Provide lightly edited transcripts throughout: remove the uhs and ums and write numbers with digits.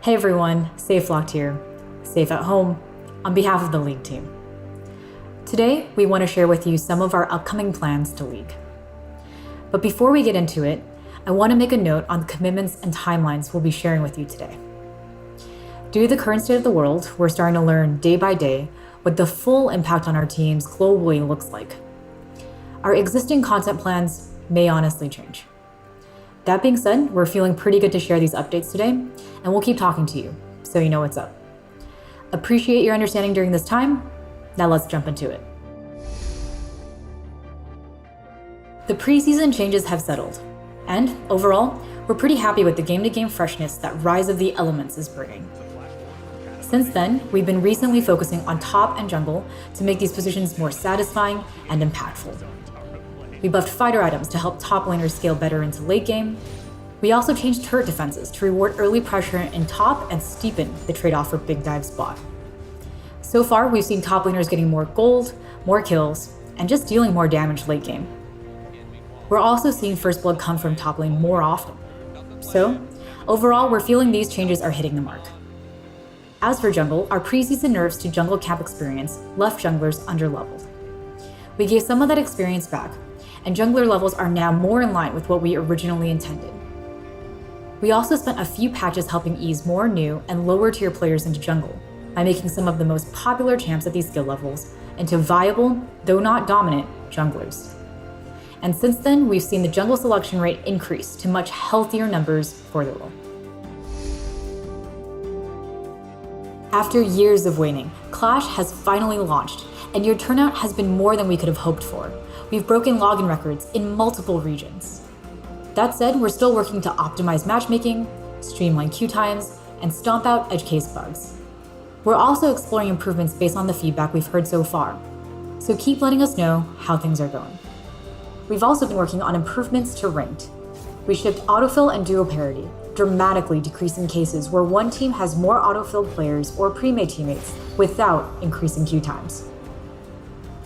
Hey everyone, SafeLocked here, safe at home, on behalf of the League team. Today, we want to share with you some of our upcoming plans to League. But before we get into it, I want to make a note on the commitments and timelines we'll be sharing with you today. Due to the current state of the world, we're starting to learn day by day what the full impact on our teams globally looks like. Our existing content plans may honestly change. That being said, we're feeling pretty good to share these updates today, and we'll keep talking to you, so you know what's up. Appreciate your understanding during this time. Now let's jump into it. The preseason changes have settled, and overall, we're pretty happy with the game-to-game freshness that Rise of the Elements is bringing. Since then, we've been recently focusing on top and jungle to make these positions more satisfying and impactful. We buffed fighter items to help top laners scale better into late game. We also changed turret defenses to reward early pressure in top and steepen the trade-off for big dive spot. So far, we've seen top laners getting more gold, more kills, and just dealing more damage late game. We're also seeing first blood come from top lane more often. So, overall, we're feeling these changes are hitting the mark. As for jungle, our preseason nerfs to jungle camp experience left junglers underleveled. We gave some of that experience back, and jungler levels are now more in line with what we originally intended. We also spent a few patches helping ease more new and lower tier players into jungle by making some of the most popular champs at these skill levels into viable, though not dominant, junglers. And since then, we've seen the jungle selection rate increase to much healthier numbers for the role. After years of waiting, Clash has finally launched, and your turnout has been more than we could have hoped for. We've broken login records in multiple regions. That said, we're still working to optimize matchmaking, streamline queue times, and stomp out edge case bugs. We're also exploring improvements based on the feedback we've heard so far, so keep letting us know how things are going. We've also been working on improvements to ranked. We shipped autofill and duo parity, dramatically decreasing cases where one team has more autofilled players or pre-made teammates without increasing queue times.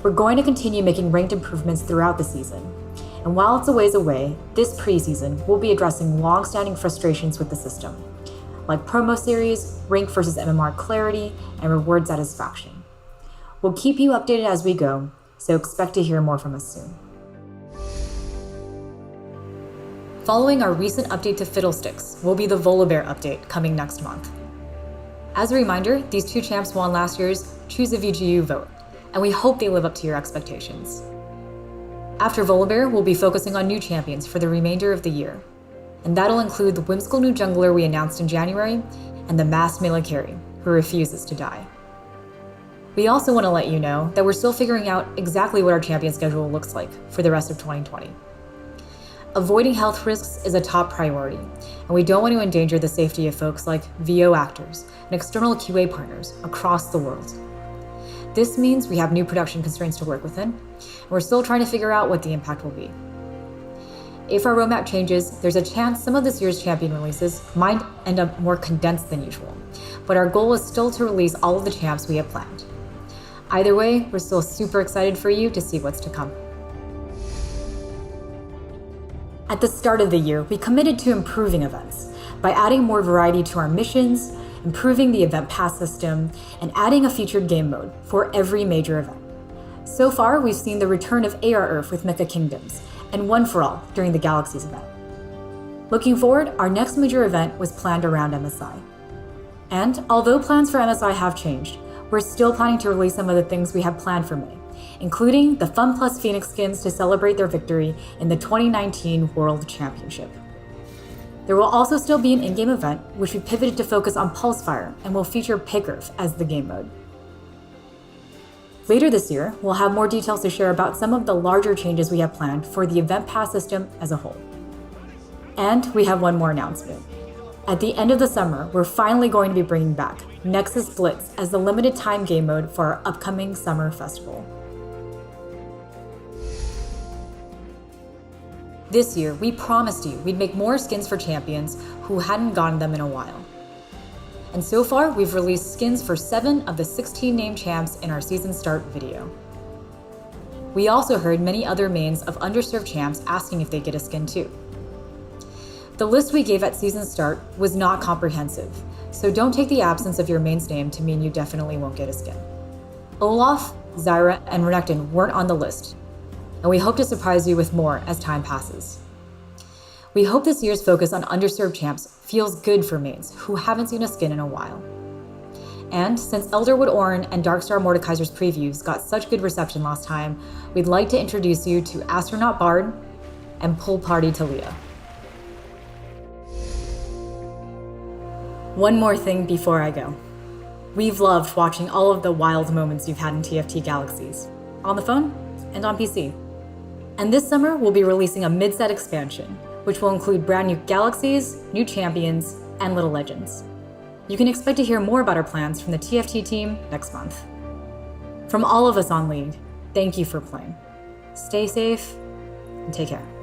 We're going to continue making ranked improvements throughout the season, and while it's a ways away, this preseason we'll be addressing long-standing frustrations with the system, like promo series, rank versus MMR clarity, and reward satisfaction. We'll keep you updated as we go, so expect to hear more from us soon. Following our recent update to Fiddlesticks will be the Volibear update coming next month. As a reminder, these two champs won last year's Choose a VGU vote, and we hope they live up to your expectations. After Volibear, we'll be focusing on new champions for the remainder of the year, and that'll include the whimsical new jungler we announced in January and the masked melee carry who refuses to die. We also want to let you know that we're still figuring out exactly what our champion schedule looks like for the rest of 2020. Avoiding health risks is a top priority, and we don't want to endanger the safety of folks like VO actors and external QA partners across the world. This means we have new production constraints to work within, and we're still trying to figure out what the impact will be. If our roadmap changes, there's a chance some of this year's champion releases might end up more condensed than usual, but our goal is still to release all of the champs we have planned. Either way, we're still super excited for you to see what's to come. At the start of the year, we committed to improving events by adding more variety to our missions, improving the event pass system, and adding a featured game mode for every major event. So far, we've seen the return of AR Earth with Mythic Kingdoms, and One for All during the Galaxies event. Looking forward, our next major event was planned around MSI. And although plans for MSI have changed, we're still planning to release some of the things we have planned for May, including the Fun Plus Phoenix skins to celebrate their victory in the 2019 World Championship. There will also still be an in-game event, which we pivoted to focus on Pulsefire and will feature Pickers as the game mode. Later this year, we'll have more details to share about some of the larger changes we have planned for the event pass system as a whole. And we have one more announcement. At the end of the summer, we're finally going to be bringing back Nexus Blitz as the limited time game mode for our upcoming summer festival. This year, we promised you we'd make more skins for champions who hadn't gotten them in a while. And so far, we've released skins for 7 of the 16 named champs in our season start video. We also heard many other mains of underserved champs asking if they get a skin too. The list we gave at season start was not comprehensive, so don't take the absence of your main's name to mean you definitely won't get a skin. Olaf, Zyra, and Renekton weren't on the list, and we hope to surprise you with more as time passes. We hope this year's focus on underserved champs feels good for mains who haven't seen a skin in a while. And since Elderwood Orin and Darkstar Mordekaiser's previews got such good reception last time, we'd like to introduce you to Astronaut Bard and Pool Party Talia. One more thing before I go. We've loved watching all of the wild moments you've had in TFT Galaxies, on the phone and on PC. And this summer, we'll be releasing a mid-set expansion, which will include brand new galaxies, new champions, and Little Legends. You can expect to hear more about our plans from the TFT team next month. From all of us on League, thank you for playing. Stay safe and take care.